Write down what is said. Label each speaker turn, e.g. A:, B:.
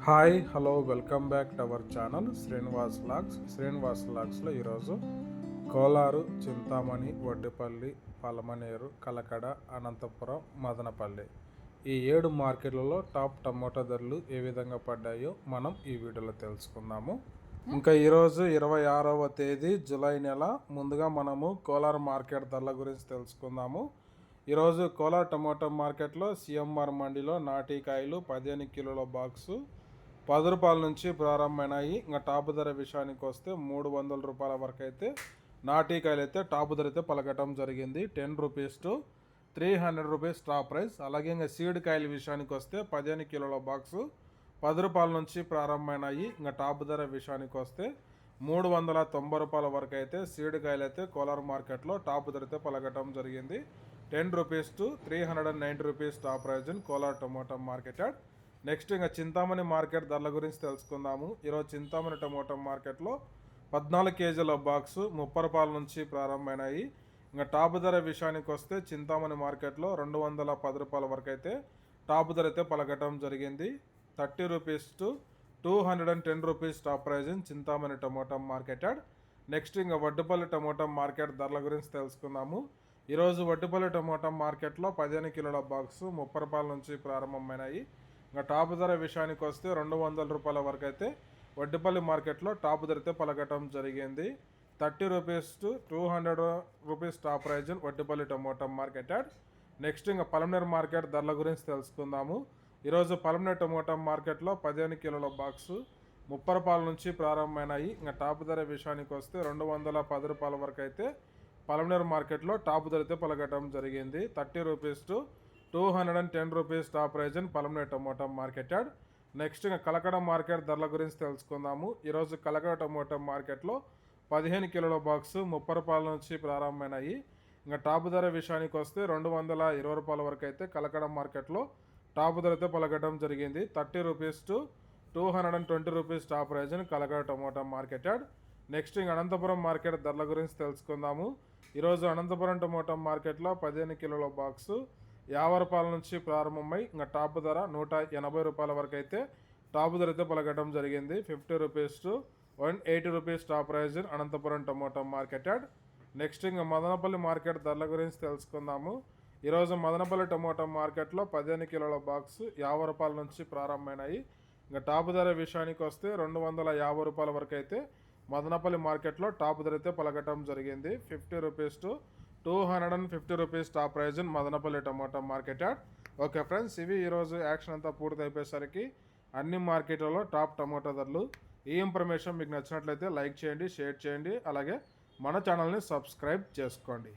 A: Hi hello welcome back to our channel Srinivas లాగ్స్లో ఈరోజు కోలారు, చింతామణి, వడ్డిపల్లి, పలమనేరు, కలకడ, అనంతపురం, మదనపల్లి ఈ 7 మార్కెట్లలో టాప్ టమోటా ధరలు ఏ విధంగా పడ్డాయో మనం ఈ వీడియోలో తెలుసుకుందాము. ఇంకా ఈరోజు 26వ తేదీ జూలై నెల. ముందుగా మనము కోలార్ మార్కెట్ ధరల గురించి తెలుసుకుందాము. ఈరోజు కోలార్ టమోటా మార్కెట్లో సిఎంఆర్ మండిలో నాటికాయలు 15 కిలోల బాక్సు 10 రూపాయల నుంచి ప్రారంభమైనాయి. ఇంకా టాప్ ధర విషయానికి వస్తే 300 రూపాయల వరకు అయితే నాటికాయలు అయితే టాప్ ధర అయితే పలకటం జరిగింది. 10 rupees to 300 rupees top price. అలాగే ఇంకా సీడ్ కాయల విషయానికి వస్తే 15 కిలోల బాక్సు 10 రూపాయల నుంచి ప్రారంభమైనాయి. ఇంకా టాప్ ధర విషయానికి వస్తే 390 రూపాయల వరకు అయితే సీడ్ కాయలు అయితే కోలార్ మార్కెట్లో టాప్ ధర అయితే పలకటం జరిగింది. 10 rupees to 390 rupees top price in Kolar tomato market yard. Next ఇంకా చింతామణి మార్కెట్ ధరల గురించి తెలుసుకుందాము. ఈరోజు చింతామణి టమోటా మార్కెట్లో 14 కేజీల బాక్సు 30 రూపాయల నుంచి ప్రారంభమైనాయి. ఇంకా టాప్ ధర విషయానికి వస్తే చింతామణి మార్కెట్లో 210 రూపాయల వరకు అయితే టాప్ ధర అయితే పలకటం జరిగింది. 30 rupees to 210 rupees top price in Chintamani tomato market yard. Next ఇంకా వడ్డిపల్లి టమోటా మార్కెట్ ధరల గురించి తెలుసుకుందాము. ఈరోజు వడ్డిపల్లి టమోటా మార్కెట్లో 15 కిలోల బాక్సు 30 రూపాయల నుంచి ప్రారంభమైనాయి. ఇంకా టాప్ ధర విషయానికి వస్తే 200 రూపాయల వరకు అయితే వడ్డిపల్లి మార్కెట్లో టాప్ ధర అయితే పలకటం జరిగింది. 30 rupees to 200 rupees top price Vaddipalli tomato market yard. Next ఇంకా పలమనేరు మార్కెట్ ధరల గురించి తెలుసుకుందాము. ఈరోజు పలమనేరు టమోటా మార్కెట్లో 15 కిలోల బాక్సు 30 రూపాయల నుంచి ప్రారంభమైనాయి. ఇంకా టాప్ ధర విషయానికి వస్తే 210 రూపాయల వరకు అయితే పలమనేరు మార్కెట్లో టాప్ ధర అయితే పలకటం జరిగింది. 30 rupees to 210 rupees top price in Palamaneru tomato market yard. Next ఇంకా కలకడ మార్కెట్ ధరల గురించి తెలుసుకుందాము. ఈరోజు కలకడ టమోటా మార్కెట్లో 15 కిలోల బాక్సు 30 రూపాయల నుంచి ప్రారంభమైనాయి. ఇంకా టాప్ ధర విషయానికి వస్తే 220 రూపాయల వరకు అయితే కలకడ మార్కెట్లో టాప్ ధర అయితే పలకటం జరిగింది. 30 rupees to 220 rupees top price in Kalakada tomato market yard. Next ఇంకా అనంతపురం మార్కెట్ ధరల గురించి తెలుసుకుందాము. ఈరోజు అనంతపురం టమోటా మార్కెట్లో 15 కిలోల బాక్సు 50 రూపాయల నుంచి ప్రారంభమై ఇంకా టాప్ ధర 180 రూపాయల వరకు అయితే టాప్ ధర అయితే పలకటం జరిగింది. 50 rupees to 180 rupees top price in Anantapuram tomato market yard. Next ఇంకా మదనపల్లి మార్కెట్ ధరల గురించి తెలుసుకుందాము. ఈరోజు మదనపల్లి టమోటా మార్కెట్లో 15 కిలోల బాక్సు 50 రూపాయల నుంచి ప్రారంభమైనాయి. ఇంకా టాప్ ధర విషయానికి వస్తే 250 రూపాయల వరకు అయితే మదనపల్లి మార్కెట్లో టాప్ ధర అయితే పలకటం జరిగింది. 50 rupees to 250 rupees top price in Madanapalli tomato market yard. Okay friends, ఇవి ఈరోజు యాక్షన్ అంతా పూర్తి అయిపోయేసరికి అన్ని మార్కెట్లలో టాప్ టమోటా ధరలు. ఈ ఇన్ఫర్మేషన్ మీకు నచ్చినట్లయితే లైక్ చేయండి, షేర్ చేయండి, అలాగే మన ఛానల్ని సబ్స్క్రైబ్ చేసుకోండి.